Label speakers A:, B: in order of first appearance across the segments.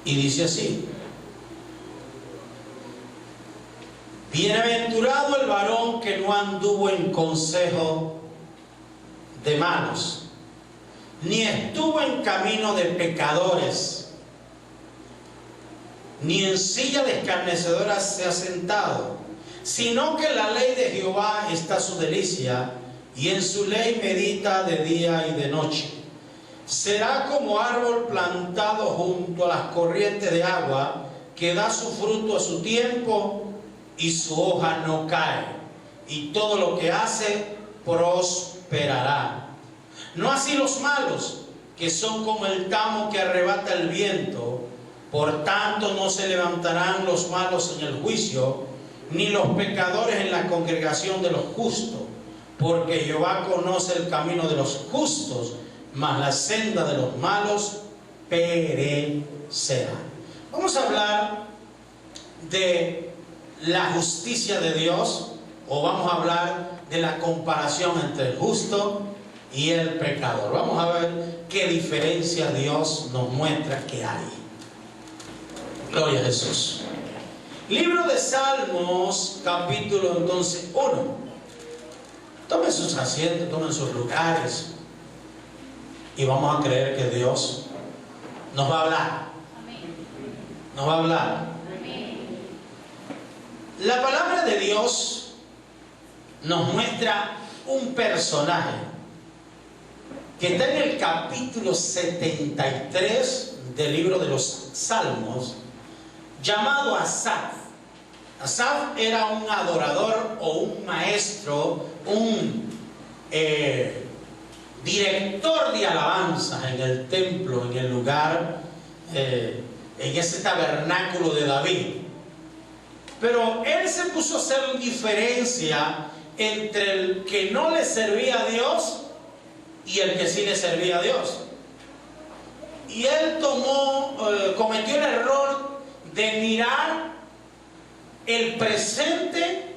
A: Y dice así: bienaventurado el varón que no anduvo en consejo de malos, ni estuvo en camino de pecadores, ni en silla de escarnecedoras se ha sentado, sino que en la ley de Jehová está su delicia, y en su ley medita de día y de noche. Será como árbol plantado junto a las corrientes de agua, que da su fruto a su tiempo, y su hoja no cae, y todo lo que hace prosperará. No así los malos, que son como el tamo que arrebata el viento. Por tanto no se levantarán los malos en el juicio, ni los pecadores en la congregación de los justos, porque Jehová conoce el camino de los justos, mas la senda de los malos perecerá. Vamos a hablar de la justicia de Dios, o vamos a hablar de la comparación entre el justo y el pecador. Vamos a ver qué diferencia Dios nos muestra que hay. Gloria a Jesús. Libro de Salmos, capítulo entonces 1. Tomen sus asientos, tomen sus lugares, y vamos a creer que Dios nos va a hablar. Nos va a hablar. La palabra de Dios nos muestra un personaje que está en el capítulo 73 del libro de los Salmos, llamado Asaf. Asaf era un adorador o un maestro, un director de alabanza en el templo, en el lugar, en ese tabernáculo de David. Pero él se puso a hacer diferencia entre el que no le servía a Dios y el que sí le servía a Dios. Y él cometió el error de mirar el presente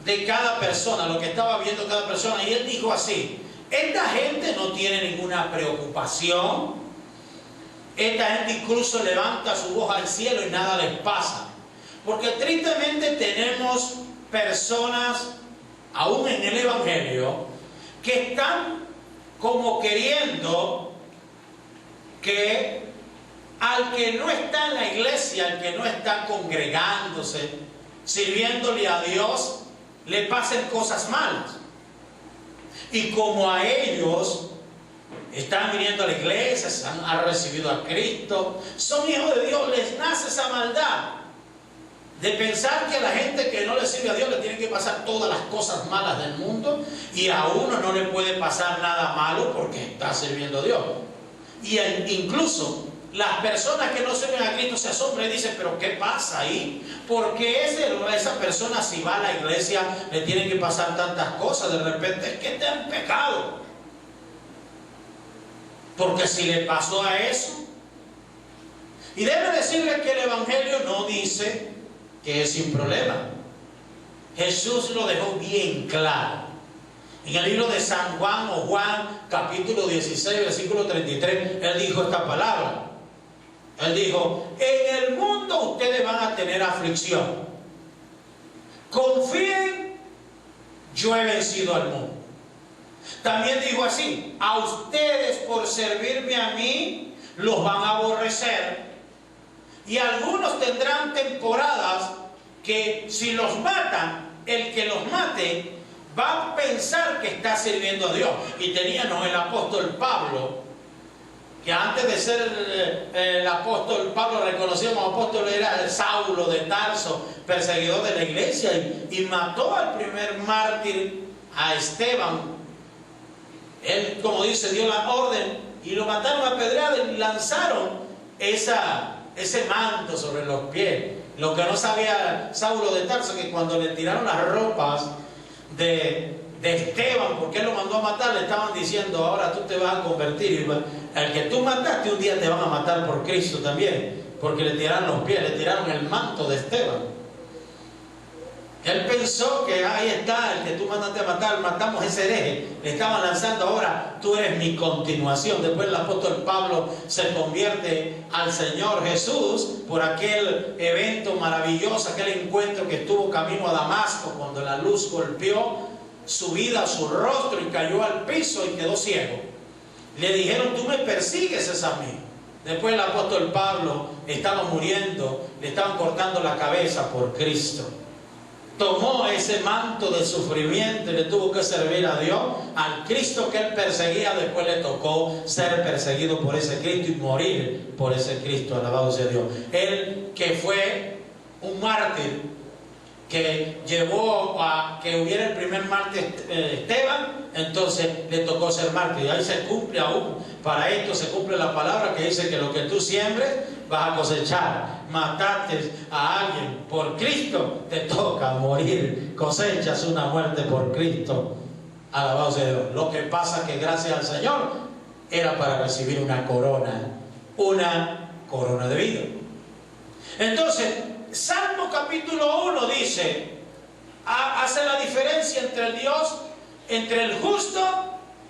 A: de cada persona, lo que estaba viendo cada persona. Y él dijo así: esta gente no tiene ninguna preocupación, esta gente incluso levanta su voz al cielo y nada les pasa. Porque tristemente tenemos personas, aún en el Evangelio, que están como queriendo que al que no está en la iglesia, al que no está congregándose, sirviéndole a Dios, le pasen cosas malas. Y como a ellos están viniendo a la iglesia, han recibido a Cristo, son hijos de Dios, les nace esa maldad de pensar que a la gente que no le sirve a Dios le tienen que pasar todas las cosas malas del mundo, y a uno no le puede pasar nada malo porque está sirviendo a Dios. Y incluso las personas que no sirven a Cristo se asombran y dicen: pero ¿qué pasa ahí? ¿Por qué esa persona, si va a la iglesia, le tienen que pasar tantas cosas? De repente es que está en pecado. Porque si le pasó a eso. Y debe decirle que el Evangelio no dice que es sin problema. Jesús lo dejó bien claro. En el libro de San Juan, o Juan, capítulo 16, versículo 33, él dijo esta palabra. Él dijo: en el mundo ustedes van a tener aflicción. Confíen, yo he vencido al mundo. También dijo así: a ustedes por servirme a mí los van a aborrecer. Y algunos tendrán temporadas que si los matan, el que los mate va a pensar que está sirviendo a Dios. Y teníamos el apóstol Pablo, que antes de ser el apóstol Pablo, reconocido como apóstol, era el Saulo de Tarso, perseguidor de la iglesia, y mató al primer mártir, a Esteban. Él, como dice, dio la orden y lo mataron a pedrada y lanzaron ese manto sobre los pies. Lo que no sabía Saulo de Tarso, que cuando le tiraron las ropas de Esteban, porque él lo mandó a matar, le estaban diciendo: ahora tú te vas a convertir, y al que tú mataste un día te van a matar por Cristo también, porque le tiraron los pies, le tiraron el manto de Esteban. Él pensó que ahí está, el que tú mandaste a matar, matamos ese hereje. Le estaban lanzando, ahora tú eres mi continuación. Después el apóstol Pablo se convierte al Señor Jesús por aquel evento maravilloso, aquel encuentro que tuvo camino a Damasco, cuando la luz golpeó su vida, su rostro, y cayó al piso y quedó ciego. Le dijeron, tú me persigues, es a mí. Después el apóstol Pablo estaba muriendo, le estaban cortando la cabeza por Cristo. Tomó ese manto de sufrimiento y le tuvo que servir a Dios. Al Cristo que él perseguía, después le tocó ser perseguido por ese Cristo y morir por ese Cristo. Alabado sea Dios. Él, que fue un mártir, que llevó a que hubiera el primer mártir Esteban, entonces le tocó ser mártir. Y ahí se cumple aún, para esto se cumple la palabra que dice que lo que tú siembres vas a cosechar. Mataste a alguien por Cristo, te toca morir, cosechas una muerte por Cristo. Alabado sea Dios. Lo que pasa que gracias al Señor era para recibir una corona de vida. Entonces Salmo capítulo 1 dice, hace la diferencia entre el justo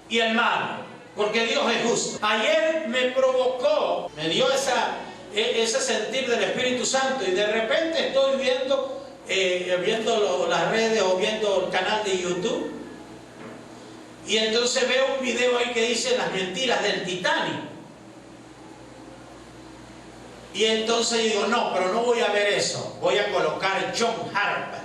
A: y el malo, porque Dios es justo. Ayer me dio ese sentir del Espíritu Santo, y de repente estoy viendo las redes o viendo el canal de YouTube, y entonces veo un video ahí que dice las mentiras del Titanic. Y entonces digo, no, pero no voy a ver eso. Voy a colocar John Harper,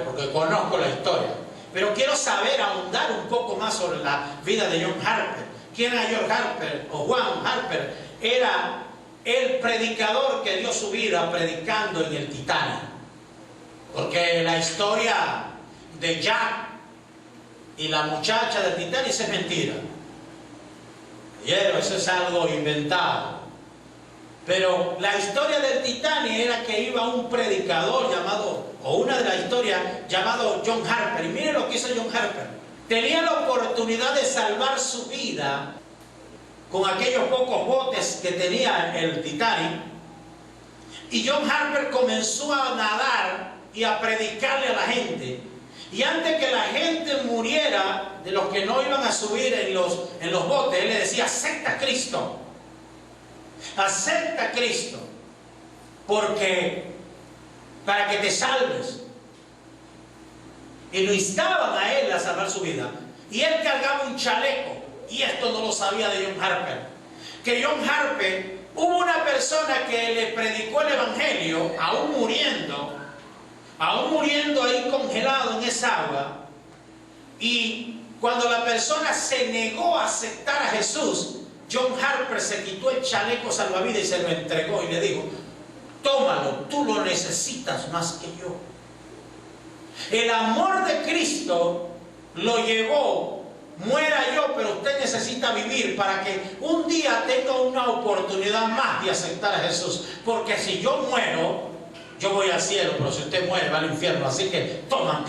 A: porque conozco la historia. Pero quiero ahondar un poco más sobre la vida de John Harper. ¿Quién era John Harper? O Juan Harper. Era el predicador que dio su vida predicando en el Titanic. Porque la historia de Jack y la muchacha del Titanic es mentira. Eso es algo inventado. Pero la historia del Titanic era que iba un predicador una de las historias llamado John Harper. Y miren lo que hizo John Harper. Tenía la oportunidad de salvar su vida con aquellos pocos botes que tenía el Titanic. Y John Harper comenzó a nadar y a predicarle a la gente. Y antes que la gente muriera, de los que no iban a subir en los botes, él le decía, acepta a Cristo. Acepta a Cristo. Para que te salves. Y lo instaban a él a salvar su vida. Y él cargaba un chaleco. Y esto no lo sabía de John Harper. Que John Harper, hubo una persona que le predicó el evangelio, aún muriendo ahí congelado en esa agua. Y cuando la persona se negó a aceptar a Jesús, John Harper se quitó el chaleco salvavidas y se lo entregó y le dijo, tómalo, tú lo necesitas más que yo. El amor de Cristo lo llevó, muera yo, pero usted necesita vivir para que un día tenga una oportunidad más de aceptar a Jesús. Porque si yo muero, yo voy al cielo, pero si usted muere va al infierno. Así que toma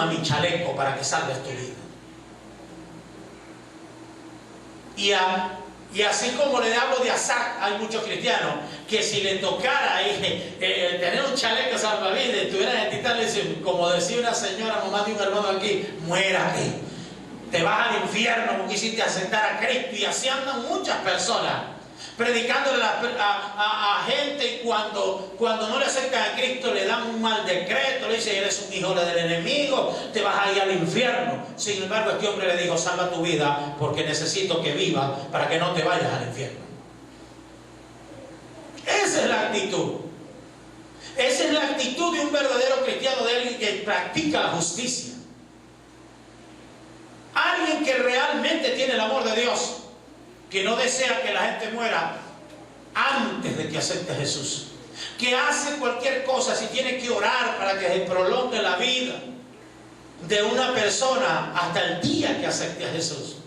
A: mi chaleco para que salves tu vida. Y así como le hablo de Asaf, hay muchos cristianos que si le tocara tener un chaleco salvavidas, estuviera en el Titanic, como decía una señora, mamá de un hermano aquí, muérate, te vas al infierno porque quisiste aceptar a Cristo. Y así andan muchas personas predicándole a gente, y cuando no le aceptan a Cristo le dan un mal decreto, le dicen eres un hijo del enemigo, te vas a ir al infierno. Sin embargo, este hombre le dijo, salva tu vida porque necesito que viva para que no te vayas al infierno. Esa es la actitud. Esa es la actitud de un verdadero cristiano, de alguien que practica la justicia. Alguien que realmente tiene el amor de Dios, que no desea que la gente muera antes de que acepte a Jesús, que hace cualquier cosa, si tiene que orar para que se prolongue la vida de una persona hasta el día que acepte a Jesús.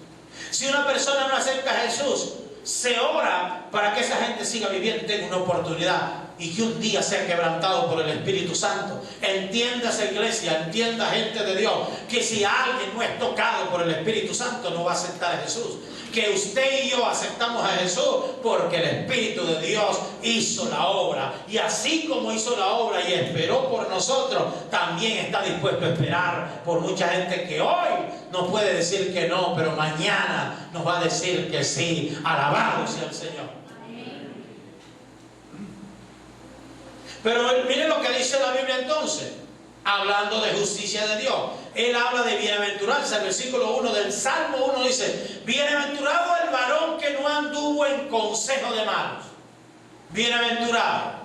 A: Si una persona no acepta a Jesús, se ora para que esa gente siga viviendo y tenga una oportunidad, y que un día sea quebrantado por el Espíritu Santo. Entienda esa iglesia, entienda gente de Dios, que si alguien no es tocado por el Espíritu Santo no va a aceptar a Jesús. que usted y yo aceptamos a Jesús porque el Espíritu de Dios hizo la obra. Y así como hizo la obra y esperó por nosotros, también está dispuesto a esperar por mucha gente que hoy nos puede decir que no, pero mañana nos va a decir que sí. Alabado sea el Señor. Pero miren lo que dice la Biblia entonces, hablando de justicia de Dios. Él habla de bienaventuranza. El versículo 1 del Salmo 1 dice: bienaventurado el varón que no anduvo en consejo de malos. Bienaventurado.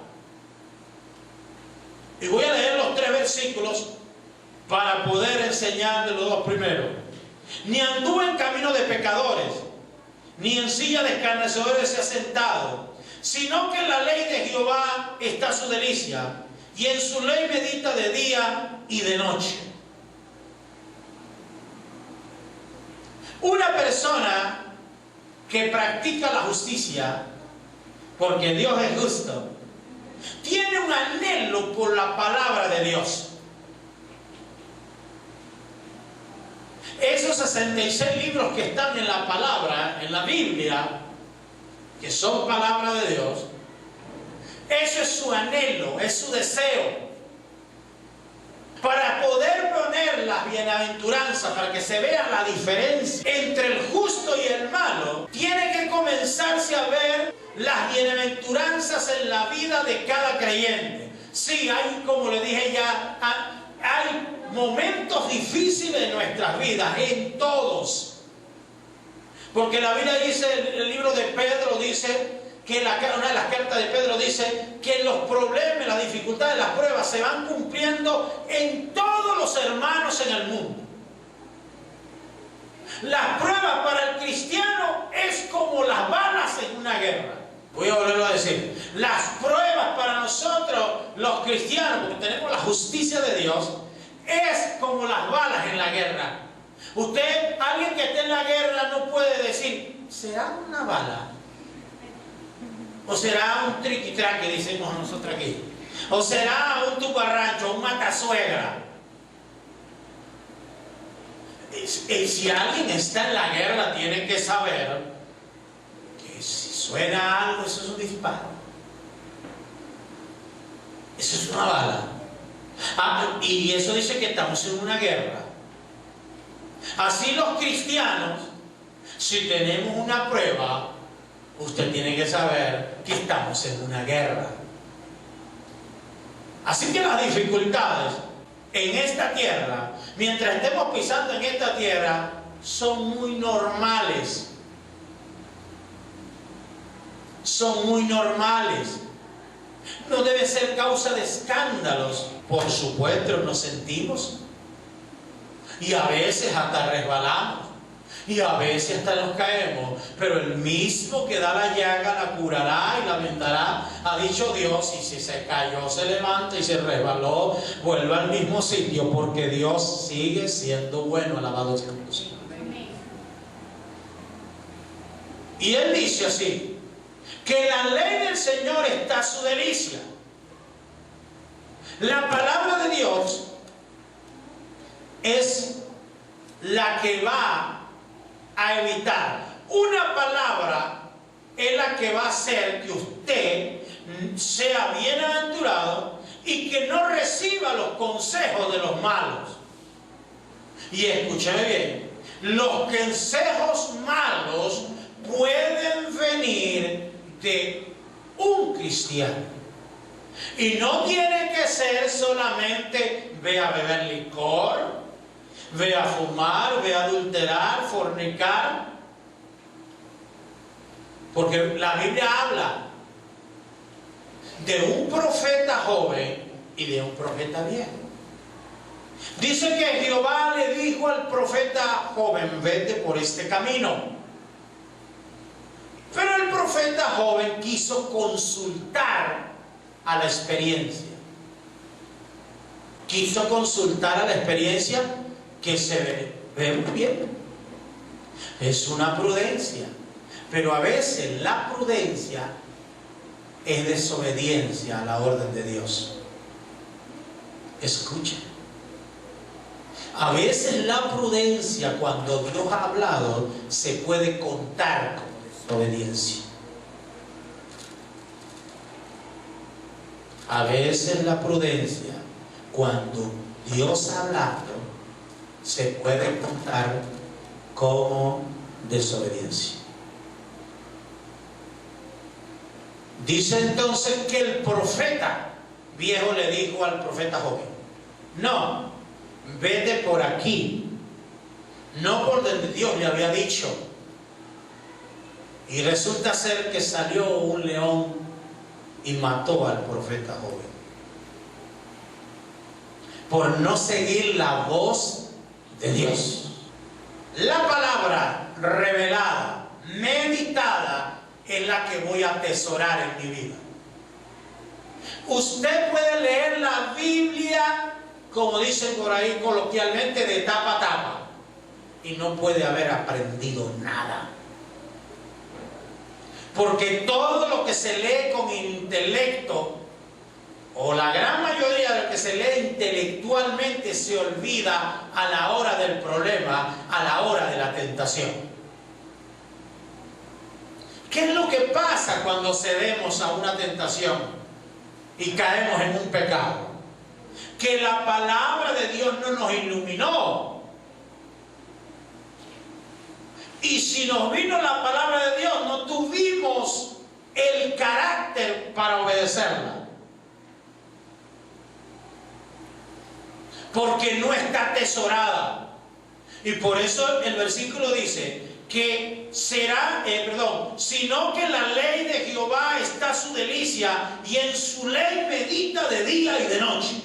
A: Y voy a leer los 3 versículos para poder enseñarle los 2 primeros. Ni anduvo en camino de pecadores, ni en silla de escarnecedores se ha sentado, sino que en la ley de Jehová está su delicia, y en su ley medita de día y de noche. Una persona que practica la justicia, porque Dios es justo, tiene un anhelo por la palabra de Dios. Esos 66 libros que están en la palabra, en la Biblia, que son palabra de Dios, eso es su anhelo, es su deseo. Para poder poner las bienaventuranzas, para que se vea la diferencia entre el justo y el malo, tiene que comenzarse a ver las bienaventuranzas en la vida de cada creyente. Sí, hay, como le dije ya, hay momentos difíciles en nuestras vidas, en todos. Porque la Biblia dice, el libro de Pedro dice, que una de las cartas de Pedro dice que los problemas, las dificultades, las pruebas se van cumpliendo en todos los hermanos en el mundo. Las pruebas para el cristiano es como las balas en una guerra. Voy a volverlo a decir. Las pruebas para nosotros, los cristianos, porque tenemos la justicia de Dios, es como las balas en la guerra. Usted, alguien que esté en la guerra, no puede decir, ¿será una bala? ¿O será un triqui-traque, decimos nosotros aquí? ¿O será un tubarrancho, un matasuegra? Y si alguien está en la guerra, tiene que saber que si suena algo, eso es un disparo. Eso es una bala. Y eso dice que estamos en una guerra. Así los cristianos, si tenemos una prueba, usted tiene que saber que estamos en una guerra. Así que las dificultades en esta tierra, mientras estemos pisando en esta tierra, son muy normales. Son muy normales. No debe ser causa de escándalos. Por supuesto, nos sentimos. Y a veces hasta resbalamos. Y a veces hasta nos caemos, pero el mismo que da la llaga la curará y la vendará, ha dicho Dios. Y si se cayó, se levanta, y se resbaló, vuelve al mismo sitio, porque Dios sigue siendo bueno. Alabado sea Dios. Y él dice así, que la ley del Señor está su delicia. La palabra de Dios es la que va a evitar. Una palabra es la que va a hacer que usted sea bienaventurado y que no reciba los consejos de los malos. Y escúcheme bien, los consejos malos pueden venir de un cristiano. Y no tiene que ser solamente ve a beber licor, ve a fumar, ve a adulterar, fornicar. Porque la Biblia habla de un profeta joven y de un profeta viejo. Dice que Jehová le dijo al profeta joven, vete por este camino. Pero el profeta joven quiso consultar a la experiencia. Quiso consultar a la experiencia que se ve muy bien. Es una prudencia. Pero a veces la prudencia es desobediencia a la orden de Dios. Escuchen. A veces la prudencia, cuando Dios ha hablado, se puede contar como desobediencia. A veces la prudencia, cuando Dios ha hablado, se puede contar como desobediencia. Dice entonces que el profeta viejo le dijo al profeta joven: no, vete por aquí, no por donde Dios le había dicho. Y resulta ser que salió un león y mató al profeta joven por no seguir la voz de Dios. La palabra revelada, meditada, es la que voy a atesorar en mi vida. Usted puede leer la Biblia, como dicen por ahí coloquialmente, de tapa a tapa, y no puede haber aprendido nada. Porque todo lo que se lee con intelecto, o la gran mayoría de lo que se lee intelectualmente, se olvida a la hora del problema, a la hora de la tentación. ¿Qué es lo que pasa cuando cedemos a una tentación y caemos en un pecado? Que la palabra de Dios no nos iluminó. Y si nos vino la palabra de Dios, no tuvimos el carácter para obedecerla. Porque no está atesorada. Y por eso el versículo dice que será, sino que la ley de Jehová está su delicia, y en su ley medita de día y de noche.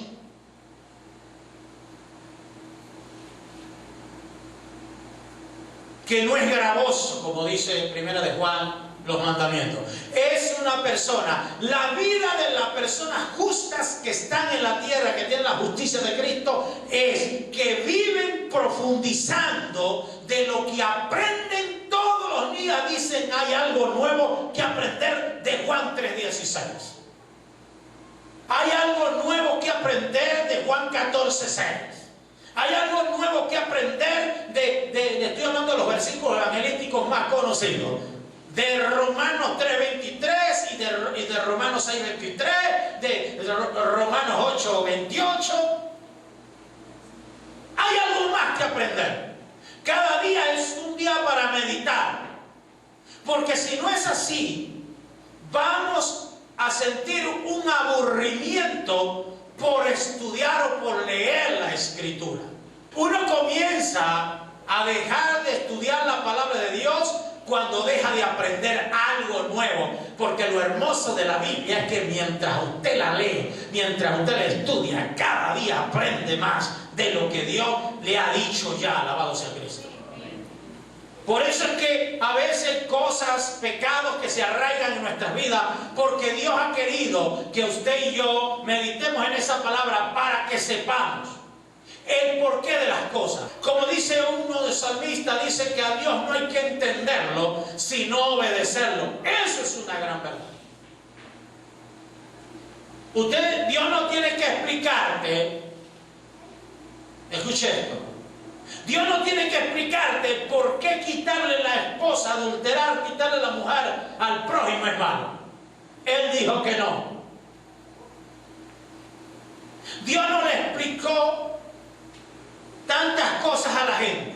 A: Que no es gravoso, como dice Primera de Juan, los mandamientos. Es una persona, la vida de las personas justas que están en la tierra, que tienen la justicia de Cristo, es que viven profundizando de lo que aprenden todos los días. Dicen, hay algo nuevo que aprender de Juan 3:16. Hay algo nuevo que aprender de Juan 14:6. Hay algo nuevo que aprender estoy hablando de los versículos evangelísticos más conocidos, de Romanos 3:23 y de Romanos 6:23, de Romanos 8:28. Hay algo más que aprender. Cada día es un día para meditar, porque si no es así, vamos a sentir un aburrimiento por estudiar o por leer la Escritura. Uno comienza a dejar de estudiar la palabra de Dios cuando deja de aprender algo nuevo, porque lo hermoso de la Biblia es que mientras usted la lee, mientras usted la estudia, cada día aprende más de lo que Dios le ha dicho ya. Alabado sea Cristo. Por eso es que a veces cosas, pecados que se arraigan en nuestras vidas, porque Dios ha querido que usted y yo meditemos en esa palabra para que sepamos el porqué de las cosas. Como dice uno de salmistas, dice que a Dios no hay que entenderlo, sino obedecerlo. Eso es una gran verdad. Dios no tiene que explicarte, escuche esto, Dios no tiene que explicarte por qué quitarle la esposa, adulterar, quitarle la mujer al prójimo es malo. Él dijo que no. Dios no le explicó tantas cosas a la gente.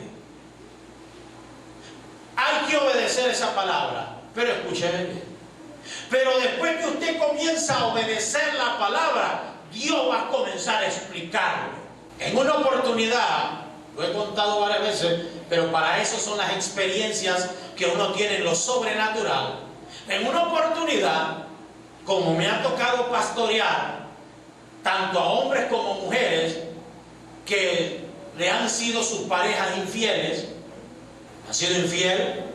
A: Hay que obedecer esa palabra. Pero escúcheme bien. Pero después que usted comienza a obedecer la palabra, Dios va a comenzar a explicarle. En una oportunidad, lo he contado varias veces, pero para eso son las experiencias que uno tiene en lo sobrenatural. En una oportunidad, como me ha tocado pastorear tanto a hombres como mujeres que le han sido sus parejas infieles, ha sido infiel,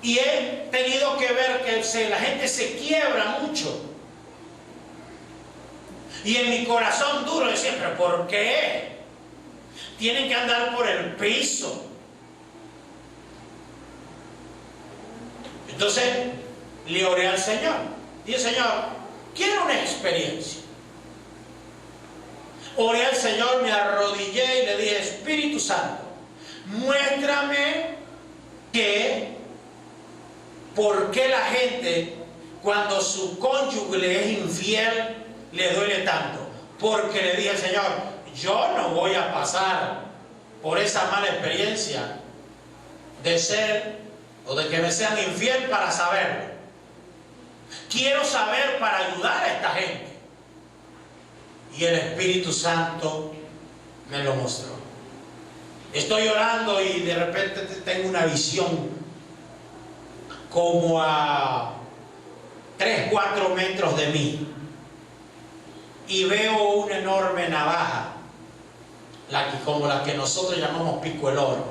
A: y he tenido que ver que la gente se quiebra mucho. Y en mi corazón duro decía, pero ¿por qué? Tienen que andar por el piso. Entonces le oré al Señor. Dije, Señor, quiero una experiencia. Oré al Señor, me arrodillé y le dije: Espíritu Santo, muéstrame por qué la gente, cuando su cónyuge le es infiel, le duele tanto. Porque le dije al Señor: yo no voy a pasar por esa mala experiencia de ser o de que me sean infiel para saberlo. Quiero saber para ayudar a esta gente. Y el Espíritu Santo me lo mostró. Estoy orando y de repente tengo una visión como a 3, 4 metros de mí. Y veo una enorme navaja, como la que nosotros llamamos pico el oro.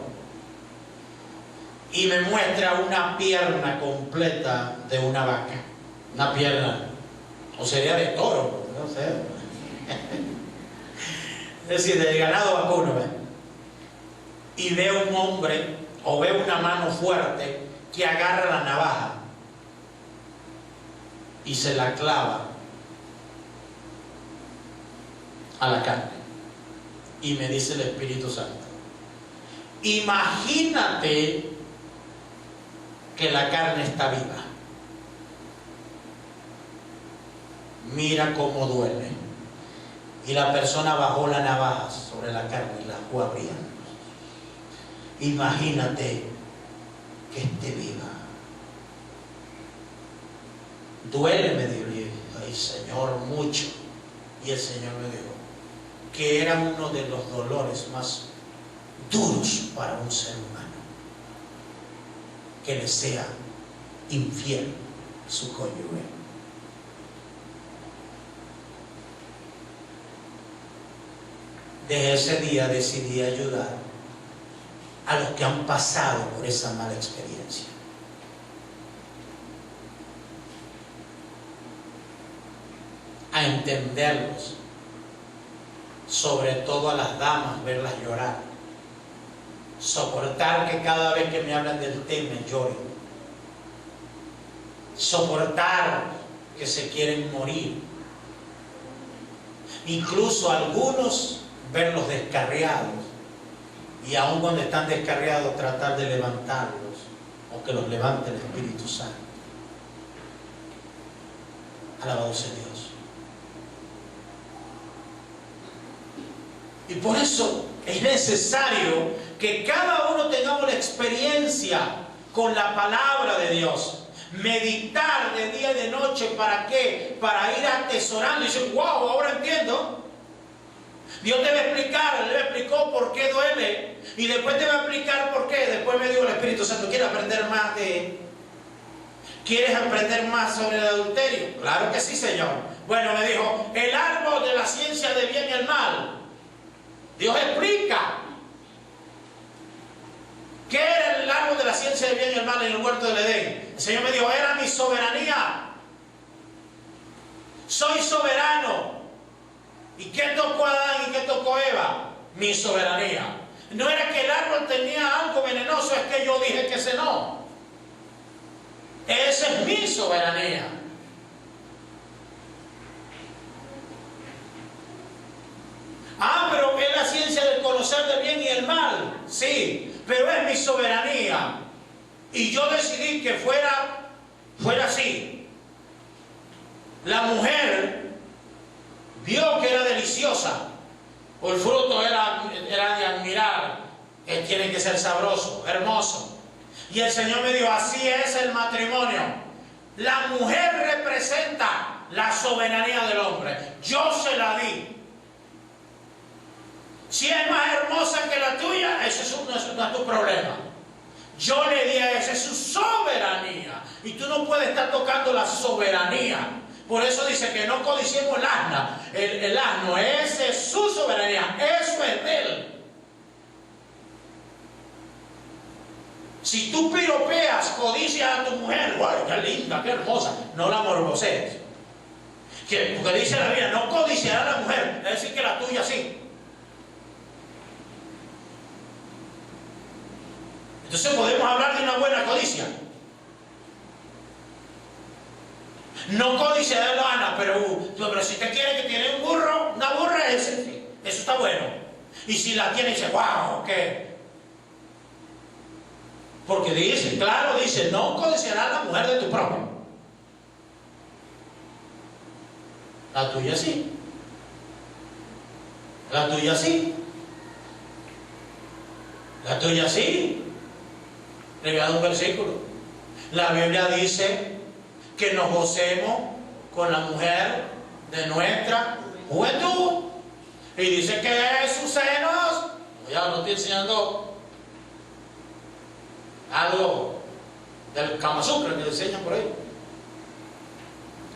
A: Y me muestra una pierna completa de una vaca. Una pierna, o sería de toro, no sé. Es decir, del ganado vacuno, ¿ves? Y veo un hombre, o veo una mano fuerte que agarra la navaja y se la clava a la carne. Y me dice el Espíritu Santo: imagínate que la carne está viva. Mira cómo duele. Y la persona bajó la navaja sobre la carne y la fue abriendo. Imagínate que esté viva. Duele, me dijo. Ay, Señor, mucho. Y el Señor me dijo que era uno de los dolores más duros para un ser humano, que le sea infiel su cónyuge. Desde ese día decidí ayudar a los que han pasado por esa mala experiencia. A entenderlos, sobre todo a las damas, verlas llorar, soportar que cada vez que me hablan del tema lloren, soportar que se quieren morir, incluso algunos verlos descarriados, y aun cuando están descarriados tratar de levantarlos, o que los levante el Espíritu Santo. Alabado sea Dios. Y por eso es necesario que cada uno tengamos la experiencia con la palabra de Dios. Meditar de día y de noche. ¿Para qué? Para ir atesorando y decir: wow, ahora entiendo. Dios te va a explicar, Él le explicó por qué duele, y después te va a explicar por qué. Después me dijo el Espíritu Santo: ¿quieres aprender más ¿Quieres aprender más sobre el adulterio? Claro que sí, Señor. Bueno, me dijo: el árbol de la ciencia del bien y el mal. Dios explica qué era el árbol de la ciencia del bien y el mal en el huerto del Edén. El Señor me dijo: era mi soberanía. Soy soberano. ¿Y qué tocó Adán y qué tocó Eva? Mi soberanía. No era que el árbol tenía algo venenoso, es que yo dije que ese no. Esa es mi soberanía. Ah, pero es la ciencia del conocer del bien y el mal. Sí, pero es mi soberanía. Y yo decidí que fuera así. La mujer vio que era deliciosa, o el fruto era de admirar, tiene que ser sabroso, hermoso. Y el Señor me dijo: así es el matrimonio. La mujer representa la soberanía del hombre. Yo se la di. Si es más hermosa que la tuya, eso no es tu problema. Yo le di a esa, es su soberanía. Y tú no puedes estar tocando la soberanía. Por eso dice que no codiciemos el asna. El asno, esa es su soberanía. Eso es de él. Si tú piropeas, codicias a tu mujer, ¡guay, qué linda, qué hermosa! No la morbosees. Porque dice la Biblia: no codiciará a la mujer, es decir, que la tuya sí. Entonces podemos hablar de una buena codicia. No codiciará a Ana, pero si usted quiere que tiene un burro, una burra, ese Eso está bueno. Y si la tiene, dice, wow, ¿qué? Porque dice, claro, dice, no codiciarás la mujer de tu prójimo. La tuya sí. La tuya sí. La tuya sí. Le voy a dar un versículo. La Biblia dice que nos gocemos con la mujer de nuestra juventud. Y dice que sus senos, ya no estoy enseñando algo del Kama Sutra que le enseñan por ahí.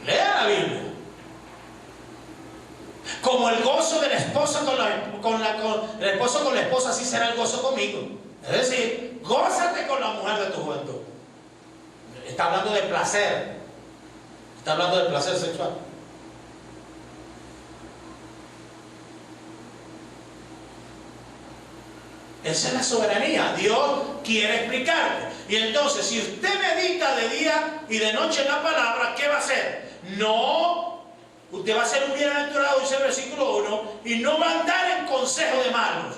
A: Lea la Biblia. Como el gozo de la esposa el esposo con la esposa, así será el gozo conmigo. Es decir, gózate con la mujer de tu juventud. Está hablando de placer. Está hablando de placer sexual. Esa es la soberanía. Dios quiere explicarte. Y entonces, si usted medita de día y de noche en la palabra, ¿qué va a hacer? No, usted va a ser un bienaventurado, dice el versículo 1, y no va a andar en consejo de malos.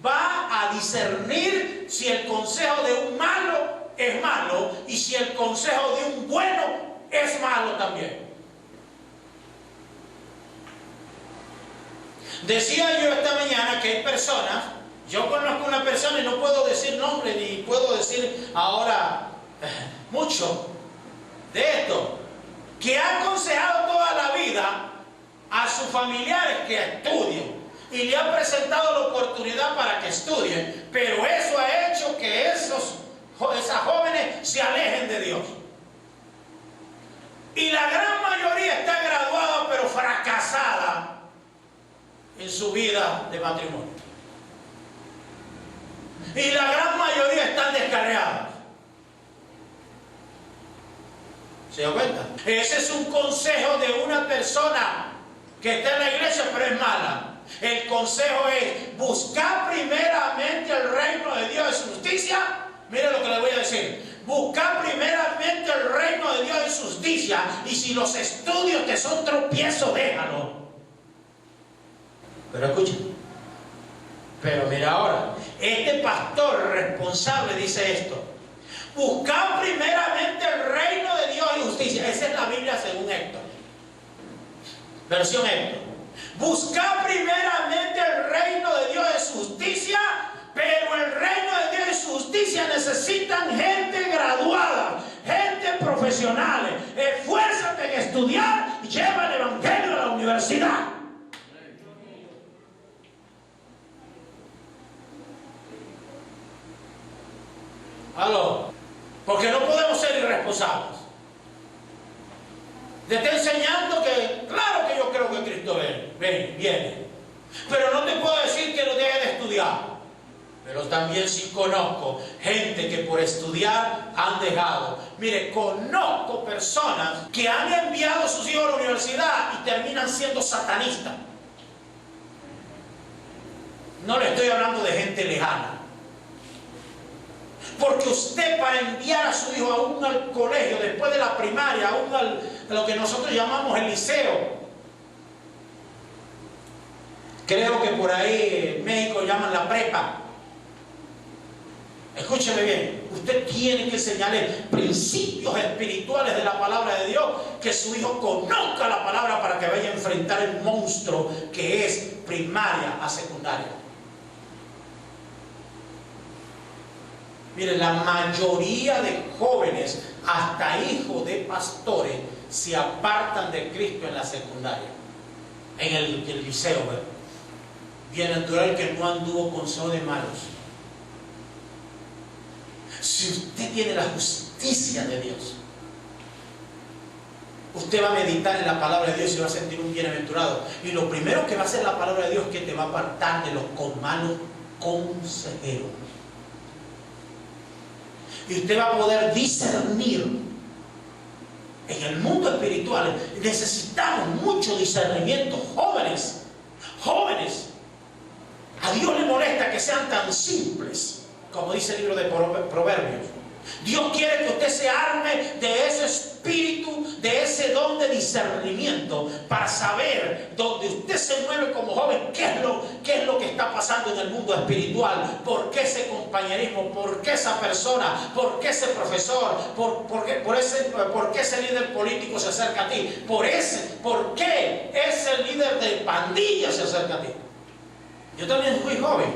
A: Va a discernir si el consejo de un malo es malo y si el consejo de un bueno es malo también. Decía yo esta mañana que hay personas, yo conozco una persona y no puedo decir nombre ni puedo decir ahora mucho de esto, que ha aconsejado toda la vida a sus familiares que estudien y le ha presentado la oportunidad para que estudien, pero eso ha hecho que esas jóvenes se alejen de Dios. Y la gran mayoría está graduada pero fracasada en su vida de matrimonio. Y la gran mayoría están descarriadas. ¿Se da cuenta? Ese es un consejo de una persona que está en la iglesia pero es mala. El consejo es buscar primeramente el reino de Dios y su justicia. Mira lo que le voy a decir. Buscar primeramente el reino de Dios y su justicia. Y si los estudios te son tropiezo, déjalo. Pero escucha. Pero mira ahora, este pastor responsable dice esto: buscar primeramente el reino de Dios y justicia. Esa es la Biblia según Héctor, versión Héctor. Buscar primeramente el reino de Dios y su justicia, pero el reino de Dios y su justicia necesitan gente graduada, gente profesional. Esfuérzate en estudiar y lleva el evangelio a la universidad. ¿Aló? Porque no podemos ser irresponsables. Te está enseñando que, claro que yo creo que Cristo viene, pero no te puedo decir que lo dejes de estudiar. Pero también sí conozco gente que por estudiar han dejado. Mire, conozco personas que han enviado a sus hijos a la universidad y terminan siendo satanistas. No le estoy hablando de gente lejana. Porque usted, para enviar a su hijo aún al colegio, después de la primaria, aún a lo que nosotros llamamos el liceo, creo que por ahí en México llaman la prepa. Escúcheme bien, usted tiene que enseñarle principios espirituales de la palabra de Dios, que su hijo conozca la palabra para que vaya a enfrentar el monstruo que es primaria a secundaria. Mire, la mayoría de jóvenes, hasta hijos de pastores, se apartan de Cristo en la secundaria, en el liceo. Bienaventurado que no anduvo consejo de malos. Si usted tiene la justicia de Dios, usted va a meditar en la palabra de Dios y va a sentir un bienaventurado. Y lo primero que va a hacer la palabra de Dios es que te va a apartar de los malos consejeros. Y usted va a poder discernir. En el mundo espiritual necesitamos mucho discernimiento. Jóvenes, a Dios le molesta que sean tan simples, como dice el libro de Proverbios. Dios quiere que usted se arme de ese espíritu, de ese don de discernimiento discernimiento para saber dónde usted se mueve como joven, qué es lo que está pasando en el mundo espiritual, por qué ese compañerismo, por qué esa persona, por qué ese profesor, por qué ese líder político se acerca a ti, por qué ese líder de pandilla se acerca a ti. Yo también fui joven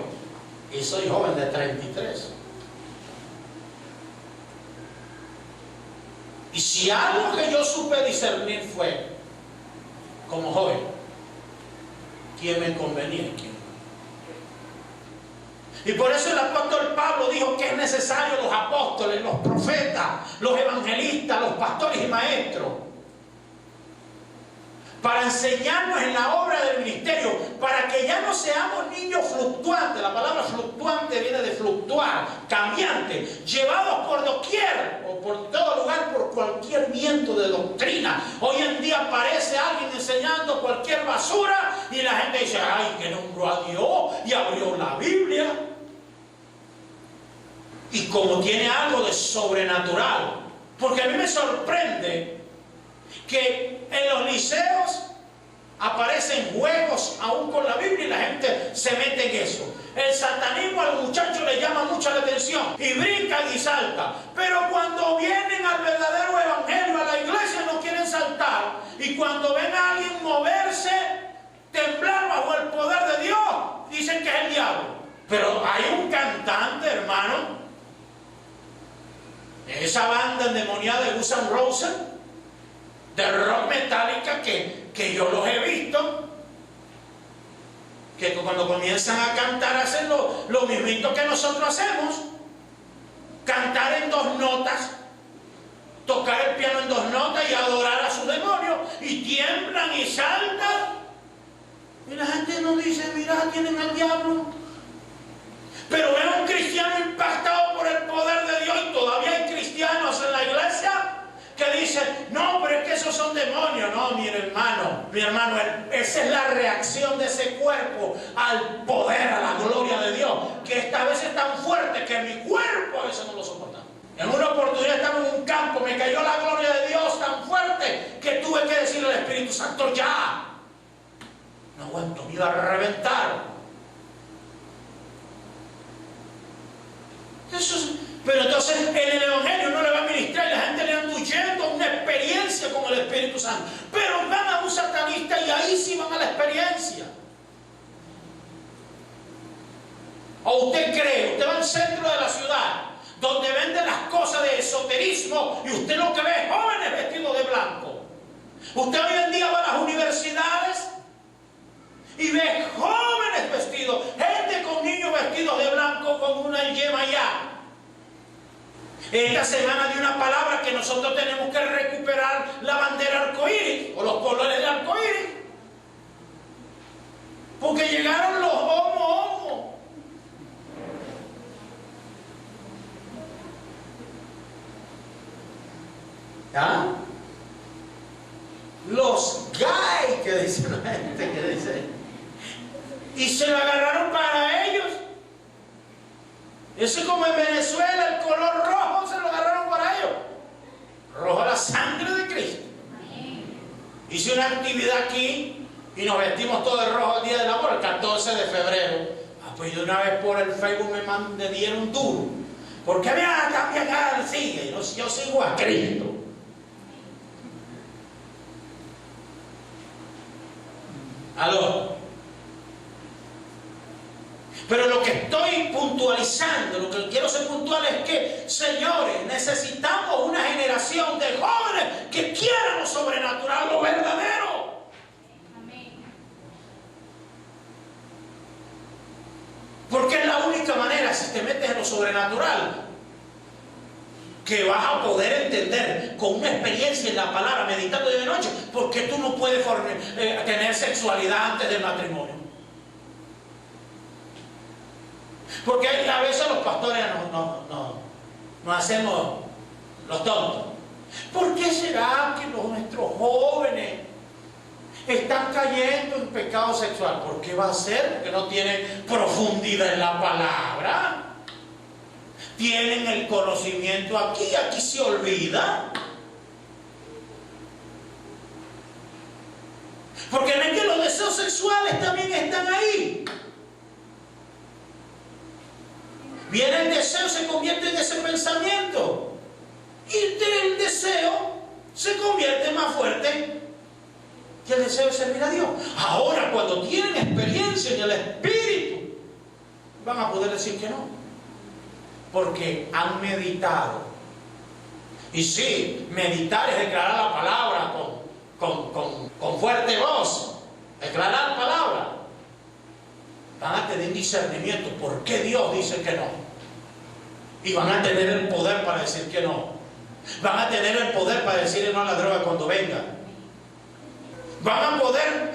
A: y soy joven de 33. Y si algo que yo supe discernir fue, como joven, quién me convenía y quién no. Y por eso el apóstol Pablo dijo que es necesario los apóstoles, los profetas, los evangelistas, los pastores y maestros, para enseñarnos en la obra del ministerio, para que ya no seamos niños fluctuantes. La palabra fluctuante viene de fluctuar, cambiante, llevados por doquier o por todo lugar por cualquier viento de doctrina. Hoy en día aparece alguien enseñando cualquier basura y la gente dice, ay, que nombró a Dios y abrió la Biblia. Y como tiene algo de sobrenatural, porque a mí me sorprende que en los liceos aparecen juegos aún con la Biblia y la gente se mete en eso. El satanismo a los muchachos les llama mucho la atención y brincan y saltan, pero cuando vienen al verdadero evangelio, a la iglesia, no quieren saltar, y cuando ven a alguien moverse, temblar bajo el poder de Dios, dicen que es el diablo. Pero hay un cantante, hermano, esa banda endemoniada de Guns N' Roses, de rock metálica, que yo los he visto, que cuando comienzan a cantar hacen lo mismito que nosotros hacemos, cantar en 2 notas, tocar el piano en 2 notas y adorar a su demonio, y tiemblan y saltan, y la gente no dice, mira, tienen al diablo. Pero ven a un cristiano impactado por el poder de Dios, y todavía hay cristianos en la iglesia que dicen, no, pero es que esos son demonios. No, mi hermano, esa es la reacción de ese cuerpo al poder, a la gloria de Dios, que esta vez es tan fuerte que mi cuerpo a veces no lo soporta. En una oportunidad estaba en un campo, me cayó la gloria de Dios tan fuerte que tuve que decirle al Espíritu Santo, ya, no aguanto, me iba a reventar. Pero entonces en el evangelio no le va a ministrar y la gente le anda huyendo una experiencia con el Espíritu Santo, pero van a un satanista y ahí sí van a la experiencia. ¿O usted cree? Usted va al centro de la ciudad donde venden las cosas de esoterismo y usted lo que ve es jóvenes vestidos de blanco. Usted hoy en día va a las universidades y ve jóvenes vestidos, gente con niños vestidos de blanco con una yema allá. Esta semana di una palabra que nosotros tenemos que recuperar la bandera arcoíris o los colores del arcoíris, porque llegaron los homo. ¿Ah? Los gay, que dice la gente, que dice, y se lo agarraron para ellos. Eso es como en Venezuela, el color rojo se lo agarraron para ellos. Rojo la sangre de Cristo. Hice una actividad aquí y nos vestimos todos de rojo el día del amor, el 14 de febrero. Pues de una vez por el Facebook me dieron duro. Porque había cambiado el sigue. Yo sigo a Cristo. ¿Aló? Pero lo que estoy puntualizando, lo que quiero ser puntual es que, señores, necesitamos una generación de jóvenes que quieran lo sobrenatural, lo verdadero. Amén. Porque es la única manera, si te metes en lo sobrenatural, que vas a poder entender con una experiencia en la palabra, meditando de noche, porque tú no puedes tener sexualidad antes del matrimonio. Porque a veces los pastores nos hacemos los tontos. ¿Por qué será que nuestros jóvenes están cayendo en pecado sexual? ¿Por qué va a ser? Porque no tienen profundidad en la palabra. Tienen el conocimiento aquí se olvida. Porque no es que los deseos sexuales también están ahí. Viene el deseo, se convierte en ese pensamiento. Y el deseo se convierte más fuerte que el deseo de servir a Dios. Ahora, cuando tienen experiencia en el Espíritu, van a poder decir que no. Porque han meditado. Y sí, meditar es declarar la palabra con fuerte voz. Declarar la palabra. Van a tener discernimiento. ¿Por qué Dios dice que no? Y van a tener el poder para decir que no. Van a tener el poder para decirle no a la droga cuando venga. Van a poder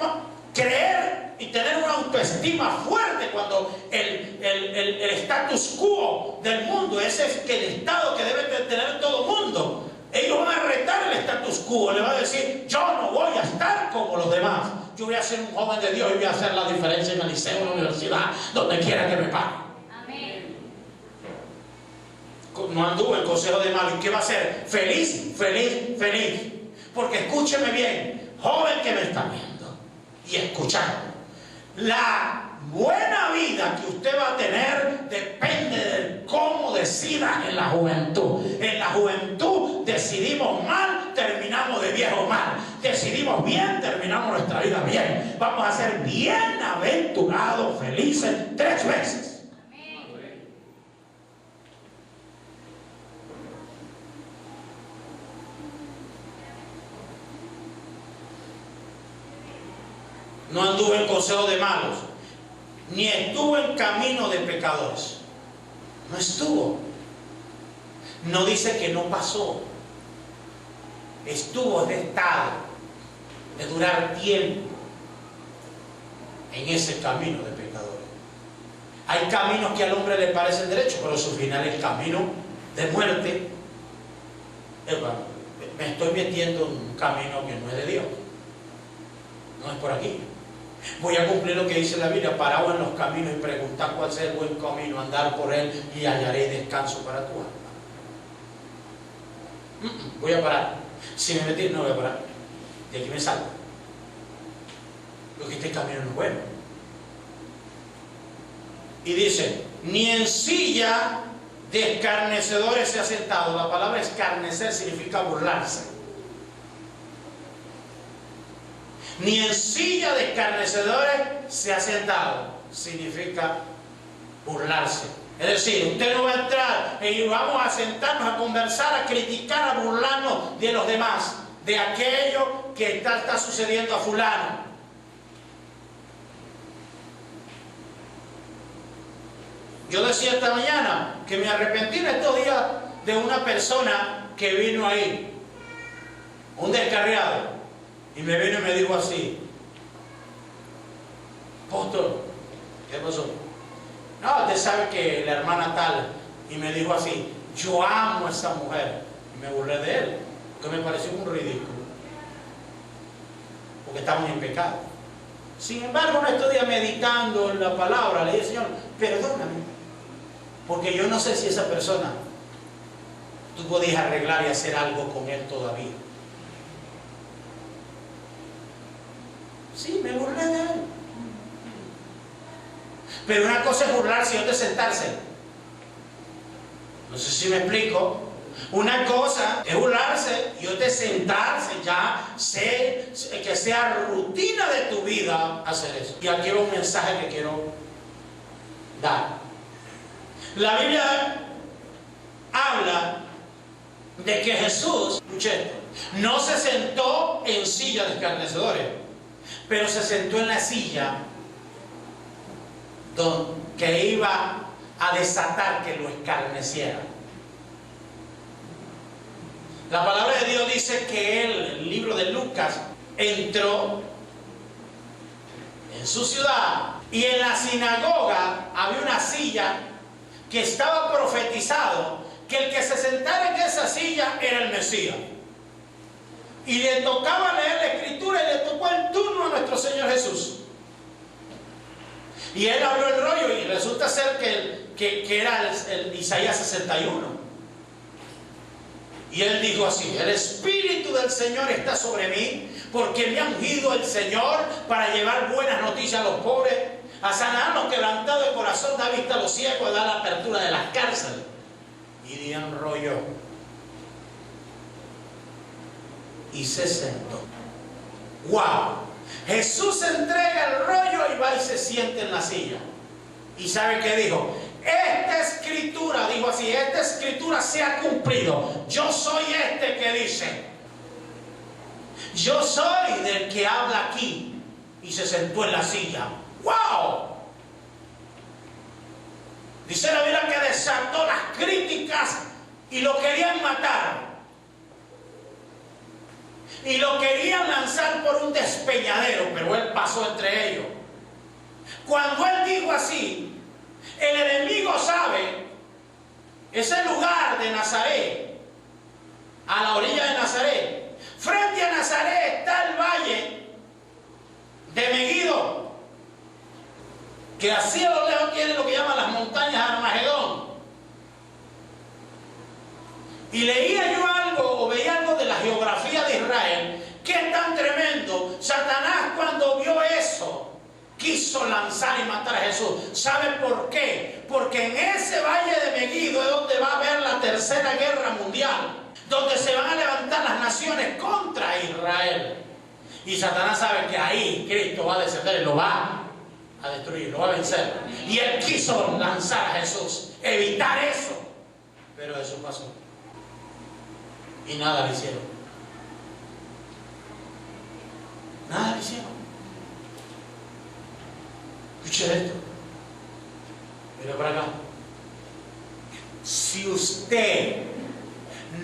A: creer y tener una autoestima fuerte cuando el status quo del mundo, ese es que el estado que debe tener todo mundo. Ellos van a retar el status quo, le van a decir, yo no voy a estar como los demás. Yo voy a ser un joven de Dios y voy a hacer la diferencia en el liceo, en la universidad, donde quiera que me pare. Amén. No anduvo en consejo de malo. ¿Y qué va a ser? Feliz, feliz, feliz. Porque escúcheme bien, joven que me está viendo y escuchando. La buena vida que usted va a tener depende de cómo decida en la juventud. En la juventud decidimos mal, terminamos de viejo mal. Decidimos bien, terminamos nuestra vida bien. Vamos a ser bienaventurados, felices 3 veces. No anduvo en consejo de malos, ni estuvo en camino de pecadores. No estuvo. No dice que no pasó. Estuvo de estado, de durar tiempo en ese camino de pecadores. Hay caminos que al hombre le parecen derechos, pero su final es camino de muerte. Me estoy metiendo en un camino que no es de Dios. No es por aquí. Voy a cumplir lo que dice la Biblia, parado en los caminos y preguntar cuál es el buen camino, andar por él y hallaré descanso para tu alma. Voy a parar. Si me metí, no voy a parar. De aquí me salgo. Porque este camino no es bueno. Y dice, ni en silla de escarnecedores se ha sentado. La palabra escarnecer significa burlarse. Ni en silla de escarnecedores se ha sentado. Significa burlarse. Es decir, usted no va a entrar y vamos a sentarnos a conversar, a criticar, a burlarnos de los demás, de aquello que está sucediendo a fulano. Yo decía esta mañana que me arrepentí en estos días de una persona que vino ahí, un descarriado. Y me vino y me dijo así, apóstol, ¿qué pasó? No, usted sabe que la hermana tal, y me dijo así, yo amo a esa mujer. Y me burlé de él, que me pareció un ridículo, porque estamos en pecado. Sin embargo, en estos días meditando en la palabra, le dije, Señor, perdóname, porque yo no sé si esa persona, tú podías arreglar y hacer algo con él todavía. Sí, me burlé de él. Pero una cosa es burlarse y otra es sentarse. No sé si me explico. Una cosa es burlarse y otra es sentarse, ya que sea rutina de tu vida hacer eso. Y aquí va un mensaje que quiero dar. La Biblia habla de que Jesús, escuche esto, no se sentó en silla de escarnecedores, pero se sentó en la silla que iba a desatar que lo escarneciera. La palabra de Dios dice que él, el libro de Lucas, entró en su ciudad y en la sinagoga había una silla que estaba profetizado que el que se sentara en esa silla era el Mesías. Y le tocaba leer la escritura y le tocó el turno a nuestro Señor Jesús. Y él abrió el rollo y resulta ser que era el Isaías 61. Y él dijo así: el Espíritu del Señor está sobre mí, porque me ha ungido el Señor para llevar buenas noticias a los pobres, a sanar a los quebrantados de corazón, dar vista a los ciegos, a dar la apertura de las cárceles. Y le enrolló y se sentó. ¡Wow! Jesús entrega el rollo y va y se sienta en la silla. ¿Y sabe qué dijo? Esta escritura, dijo así, esta escritura se ha cumplido. Yo soy este que dice. Yo soy del que habla aquí. Y se sentó en la silla. ¡Wow! Dice la Biblia que desató las críticas y lo querían matar. Y lo querían lanzar por un despeñadero, pero él pasó entre ellos. Cuando él dijo así, el enemigo sabe, ese lugar de Nazaret, a la orilla de Nazaret, frente a Nazaret está el valle de Megiddo, que así a lo lejos tiene lo que llaman las montañas Armagedón. Y leía yo algo, o veía algo de la geografía de Israel, que es tan tremendo. Satanás, cuando vio eso, quiso lanzar y matar a Jesús. ¿Sabe por qué? Porque en ese valle de Megiddo es donde va a haber la tercera guerra mundial, donde se van a levantar las naciones contra Israel. Y Satanás sabe que ahí Cristo va a descender y lo va a destruir, lo va a vencer. Y él quiso lanzar a Jesús, evitar eso. Pero eso pasó. Y nada le hicieron. Nada le hicieron. Escuche esto. Mira para acá. Si usted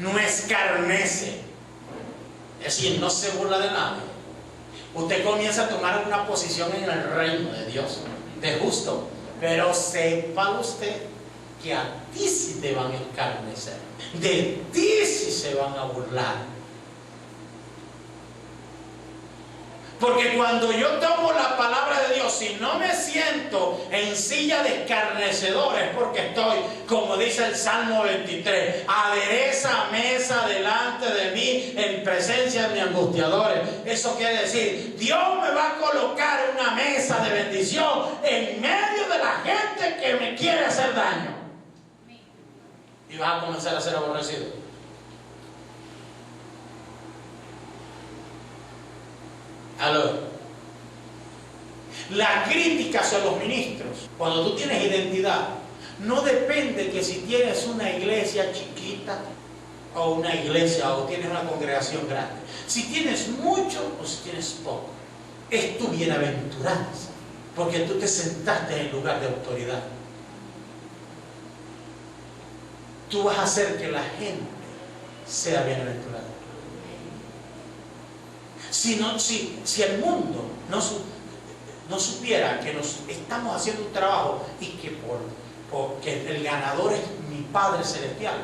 A: no escarnece, es decir, no se burla de nadie, usted comienza a tomar una posición en el reino de Dios, de justo. Pero sepa usted que a ti sí te van a escarnecer, de ti sí se van a burlar. Porque cuando yo tomo la palabra de Dios y no me siento en silla de escarnecedores, porque estoy, como dice el Salmo 23, adereza mesa delante de mí en presencia de mis angustiadores. Eso quiere decir, Dios me va a colocar una mesa de bendición en medio de la gente que me quiere hacer daño. Y vas a comenzar a ser aborrecido. Aló. La crítica hacia los ministros, cuando tú tienes identidad, no depende que si tienes una iglesia chiquita o una iglesia o tienes una congregación grande. Si tienes mucho o si tienes poco, es tu bienaventuranza, porque tú te sentaste en el lugar de autoridad. Tú vas a hacer que la gente sea bienaventurada. Si el mundo no supiera que nos estamos haciendo un trabajo y que porque el ganador es mi Padre Celestial,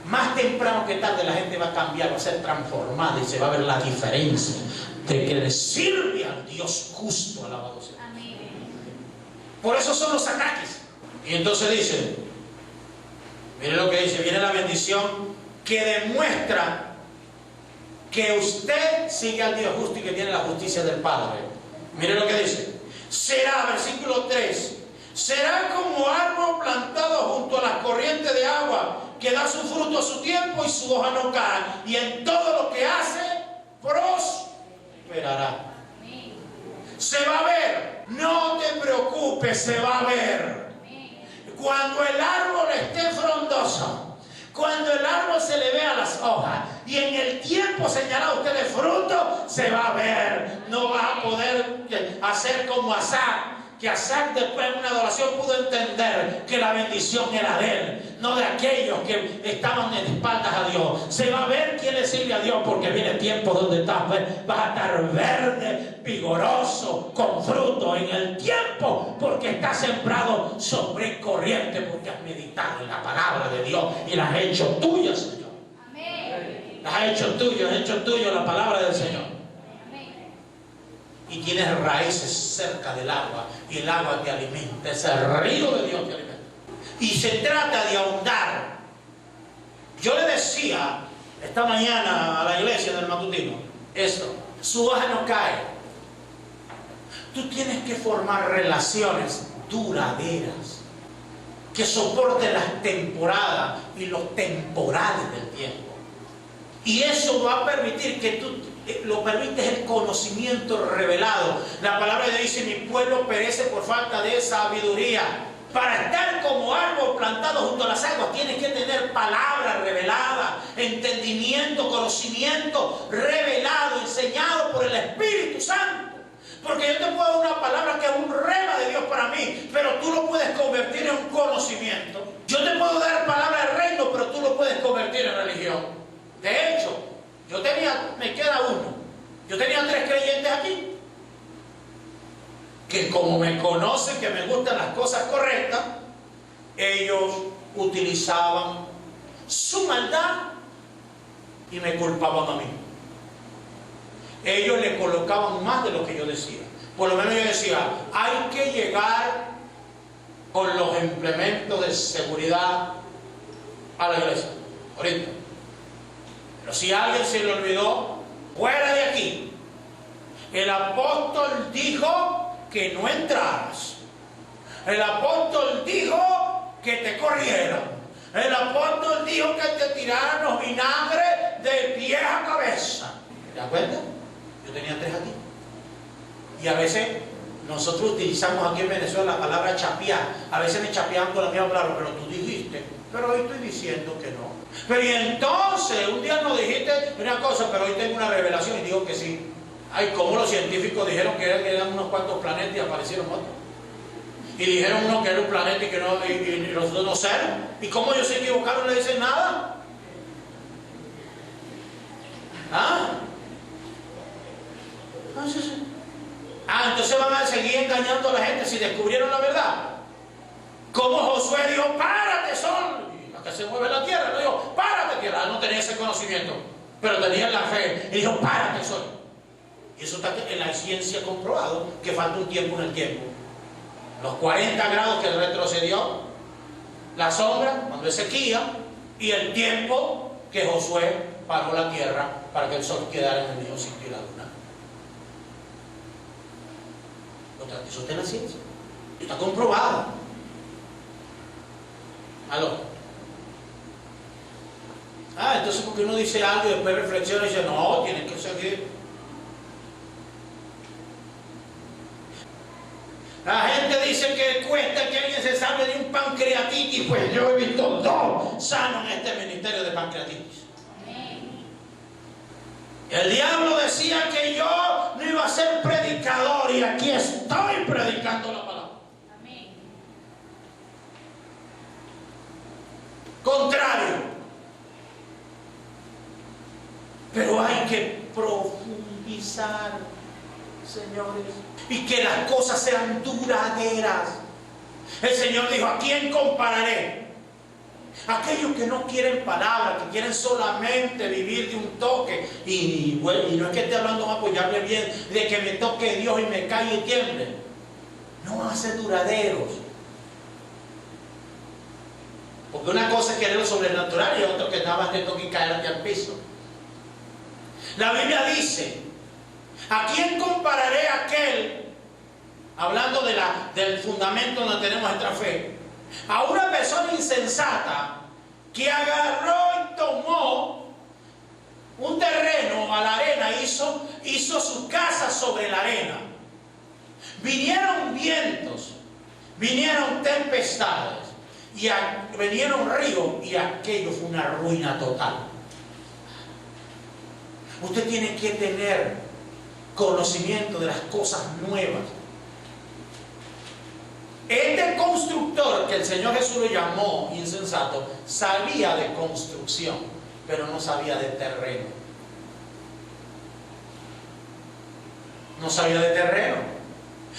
A: más temprano que tarde la gente va a cambiar, va a ser transformada y se va a ver la diferencia de que le sirve al Dios justo, alabado sea. Amén. Por eso son los ataques. Y entonces dice, mire lo que dice, viene la bendición que demuestra que usted sigue al Dios justo y que tiene la justicia del Padre. Mire lo que dice. Será, versículo 3, será como árbol plantado junto a las corrientes de agua, que da su fruto a su tiempo y su hoja no cae, y en todo lo que hace prosperará. Se va a ver, no te preocupes, se va a ver. Cuando el árbol esté frondoso, cuando el árbol se le vea las hojas y en el tiempo señalado usted de fruto, se va a ver. No va a poder hacer como Asaf, que Asaf después en una adoración pudo entender que la bendición era de él, no de aquellos que estaban en espaldas a Dios. Se va a ver quién le sirve a Dios, porque viene tiempo donde vas a estar verde, vigoroso, con fruto en el tiempo, porque estás sembrado sobre corriente, porque has meditado en la palabra de Dios y la has hecho tuya, Señor. Amén. La has hecho tuya la palabra del Señor. Y tienes raíces cerca del agua, y el agua te alimenta, ese río de Dios te alimenta. Y se trata de ahondar. Yo le decía esta mañana a la iglesia del matutino, esto, su hoja no cae. Tú tienes que formar relaciones duraderas que soporten las temporadas y los temporales del tiempo. Y eso va a permitir que tú lo permites el conocimiento revelado. La palabra de Dios dice: mi pueblo perece por falta de sabiduría. Para estar como árbol plantado junto a las aguas tienes que tener palabra revelada, entendimiento, conocimiento revelado, enseñado por el Espíritu Santo. Porque yo te puedo dar una palabra que es un rema de Dios para mí, pero tú lo puedes convertir en un conocimiento. Yo te puedo dar palabra de reino, pero tú lo puedes convertir en religión. De hecho, me queda uno. Yo tenía 3 creyentes aquí, que como me conocen que me gustan las cosas correctas, ellos utilizaban su maldad y me culpaban a mí. Ellos le colocaban más de lo que yo decía. Por lo menos yo decía: hay que llegar con los implementos de seguridad a la iglesia ahorita. Pero si a alguien se le olvidó, fuera de aquí. El apóstol dijo que no entraras. El apóstol dijo que te corrieran. El apóstol dijo que te tiraran los vinagres de pies a cabeza. ¿Te das cuenta? Yo tenía 3 aquí. Y a veces nosotros utilizamos aquí en Venezuela la palabra chapear. A veces me chapeaban con la misma palabra: pero tú dijiste. Pero hoy estoy diciendo que no. Pero y entonces, un día nos dijiste una cosa, pero hoy tengo una revelación y digo que sí. Ay, como los científicos dijeron que eran unos cuantos planetas y aparecieron otros. Y dijeron uno que era un planeta y que no, y los otros no ser. ¿Y cómo ellos se equivocaron? No le dicen nada. Entonces van a seguir engañando a la gente si descubrieron la verdad. Como Josué dijo: párate, sol. Y la que se mueve la tierra, no dijo: párate, tierra. No tenía ese conocimiento, pero tenía la fe. Y dijo: párate, sol. Y eso está en la ciencia comprobado, que falta un tiempo en el tiempo. Los 40 grados que retrocedió, la sombra cuando es sequía, y el tiempo que Josué paró la tierra para que el sol quedara en el mismo sitio y la luna. Eso está en la ciencia. Está comprobado. ¿Aló? Entonces, porque uno dice algo y después reflexiona y dice: no, tienen que seguir. La gente dice que cuesta que alguien se salve de un pancreatitis. Pues yo he visto 2 sanos en este ministerio de pancreatitis. El diablo decía que yo no iba a ser predicador, y aquí estoy predicando la palabra. Contrario. Pero hay que profundizar, señores, y que las cosas sean duraderas. El Señor dijo: ¿a quién compararé? Aquellos que no quieren palabras, que quieren solamente vivir de un toque. Y no es que esté hablando más, pues ya hable bien, de que me toque Dios y me calle y tiemble. No van a ser duraderos. Porque una cosa es querer lo sobrenatural y otra que nada más te toque caerte al piso. La Biblia dice: ¿a quién compararé a aquel? Hablando del fundamento donde tenemos nuestra fe. A una persona insensata que agarró y tomó un terreno a la arena, hizo su casa sobre la arena. Vinieron vientos, vinieron tempestades, y vinieron ríos, y aquello fue una ruina total. Usted tiene que tener conocimiento de las cosas nuevas. Este constructor, que el Señor Jesús lo llamó insensato, sabía de construcción, pero no sabía de terreno. No sabía de terreno.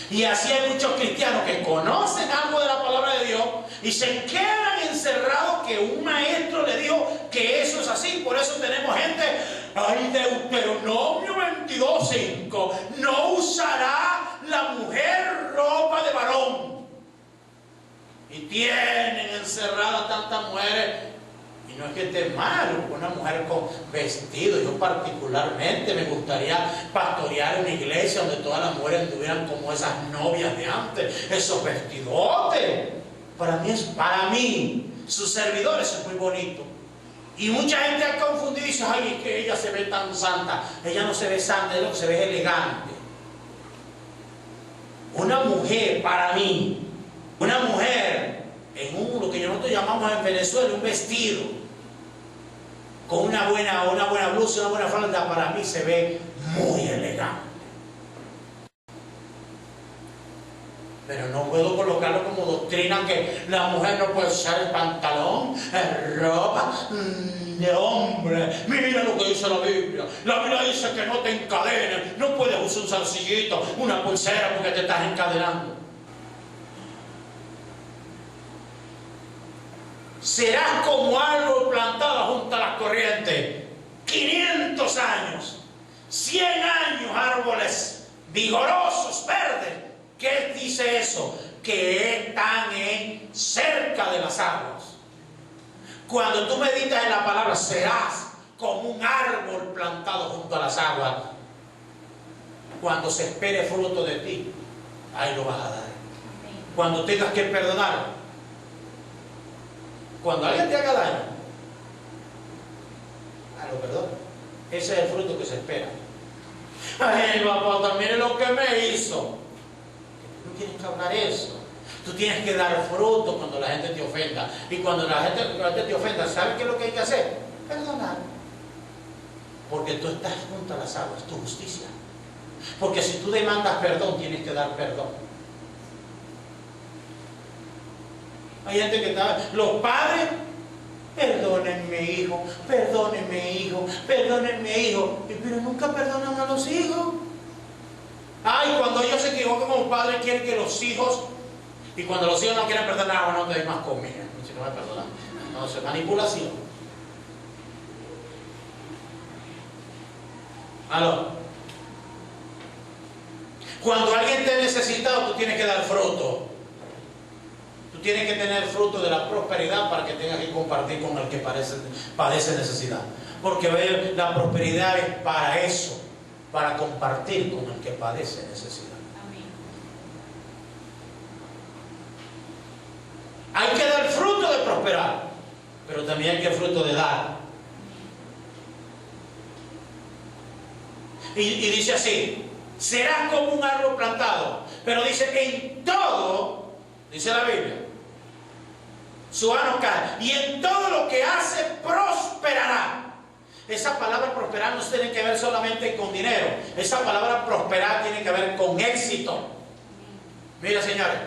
A: Y así hay muchos cristianos que conocen algo de la palabra de Dios y se quedan encerrados, que un maestro le dijo que eso es así. Por eso tenemos gente: ay, Deuteronomio 22:5, no usará la mujer ropa de varón. Y tienen encerradas tantas mujeres, Y no es que esté mal una mujer con vestido. Yo particularmente me gustaría pastorear una iglesia donde todas las mujeres estuvieran como esas novias de antes, esos vestidotes. Para mí, sus servidores es muy bonito. Y mucha gente ha confundido y dice, ay, es que ella se ve tan santa. Ella no se ve santa, es lo que se ve elegante. Una mujer, para mí, una mujer en lo que nosotros llamamos en Venezuela un vestido, con una buena blusa, una buena falda, para mí se ve muy elegante. Pero no puedo colocarlo como doctrina que la mujer no puede usar el pantalón, ropa de hombre. Mira lo que dice la Biblia. La Biblia dice que no te encadenes. No puedes usar un zarcillito, una pulsera porque te estás encadenando. Serás como árbol plantado junto a las corrientes. 500 años, 100 años, árboles vigorosos, verdes. ¿Qué dice eso? Que están cerca de las aguas. Cuando tú meditas en la palabra, serás como un árbol plantado junto a las aguas. Cuando se espere fruto de ti, ahí lo vas a dar. Cuando tengas que perdonar, cuando alguien te haga daño, lo perdona. Ese es el fruto que se espera. Ay, papá, mire lo que me hizo. Tú no tienes que hablar eso. Tú tienes que dar fruto cuando la gente te ofenda. Y cuando la gente te ofenda, ¿sabes qué es lo que hay que hacer? Perdonar. Porque tú estás junto a las aguas, tu justicia. Porque si tú demandas perdón, tienes que dar perdón. Hay gente que está... Los padres, perdónenme hijo, perdónenme hijo, perdónenme hijo. Pero nunca perdonan a los hijos. Ay, cuando ellos se equivocan como padres, quieren que los hijos... Y cuando los hijos no quieren perdonar, no te doy más comida. Si no me perdonan. No, eso es manipulación. ¿Aló? Cuando alguien te necesita, tú tienes que dar fruto. Tú tienes que tener fruto de la prosperidad para que tengas que compartir con el que padece necesidad. Porque la prosperidad es para eso, para compartir con el que padece necesidad. Hay que dar fruto de prosperar, pero también hay que fruto de dar. Y dice así, serás como un árbol plantado, pero dice en todo, dice la Biblia, su mano cae, y en todo lo que hace prosperará. Esa palabra prosperar no tiene que ver solamente con dinero. Esa palabra prosperar tiene que ver con éxito. Mira, señores,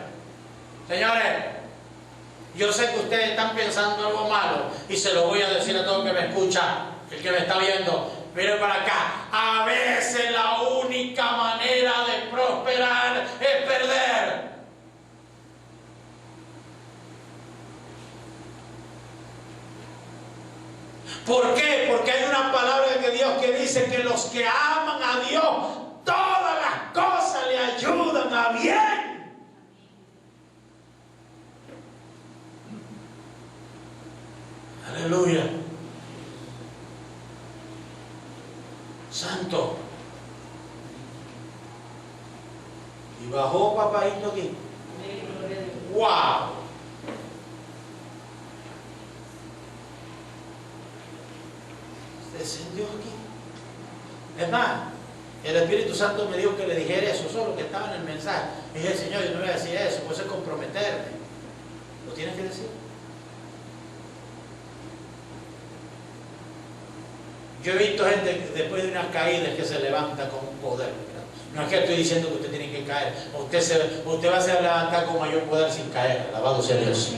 A: yo sé que ustedes están pensando algo malo y se lo voy a decir a todo el que me escucha, el que me está viendo. Miren para acá. A veces la única manera de prosperar es perder. ¿Por qué? Porque hay una palabra de Dios que dice que los que aman a Dios, todas las cosas le ayudan a bien. Aleluya. Santo. Y bajó papadito aquí. ¡Wow! Descendió aquí. Es más, el Espíritu Santo me dijo que le dijera eso, solo que estaba en el mensaje. Y dije, Señor, yo no voy a decir eso, puede ser comprometerme. ¿Lo tienes que decir? Yo he visto gente después de unas caídas que se levanta con poder. No es que estoy diciendo que usted tiene que caer. Usted va a ser levantar con mayor poder sin caer. Alabado sea Dios.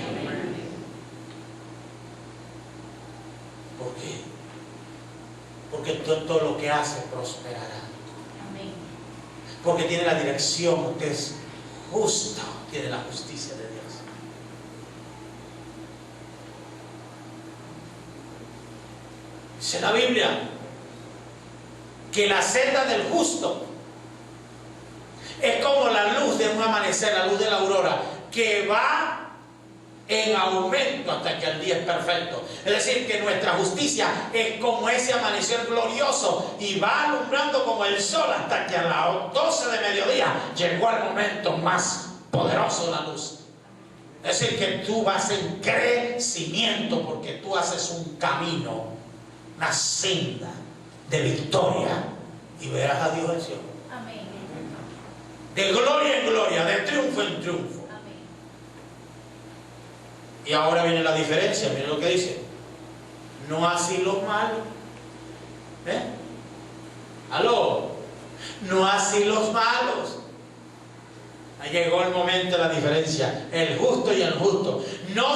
A: ¿Por qué? Porque todo lo que hace prosperará. Porque tiene la dirección. Usted es justo. Tiene la justicia de Dios. Dice la Biblia que la senda del justo es como la luz de un amanecer, la luz de la aurora, que va en aumento hasta que el día es perfecto. Es decir, que nuestra justicia es como ese amanecer glorioso y va alumbrando como el sol hasta que a las 12 de mediodía llegó el momento más poderoso de la luz. Es decir, que tú vas en crecimiento porque tú haces un camino, una senda de victoria y verás a Dios en Sion.
B: Amén.
A: De gloria en gloria, de triunfo en triunfo. Y ahora viene la diferencia, miren lo que dice. No así los malos. ¿Aló? No así los malos. Ahí llegó el momento de la diferencia. El justo y el justo. No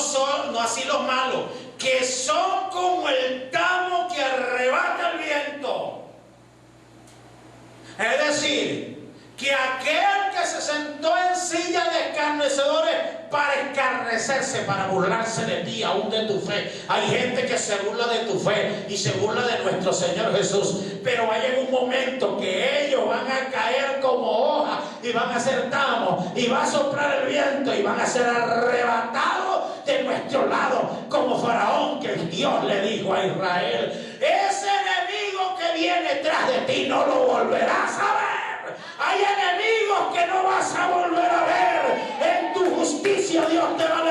A: así los malos, que son como el tamo que arrebata el viento. Es decir, que aquel que se sentó en silla de escarnecedores para escarnecerse, para burlarse de ti, aún de tu fe. Hay gente que se burla de tu fe y se burla de nuestro Señor Jesús, pero va a llegar un momento que ellos van a caer como hojas y van a ser tamos y va a soplar el viento y van a ser arrebatados de nuestro lado, como Faraón, que Dios le dijo a Israel: ese enemigo que viene tras de ti no lo volverás a ver. Hay enemigos que no vas a volver a ver. En tu justicia Dios te va a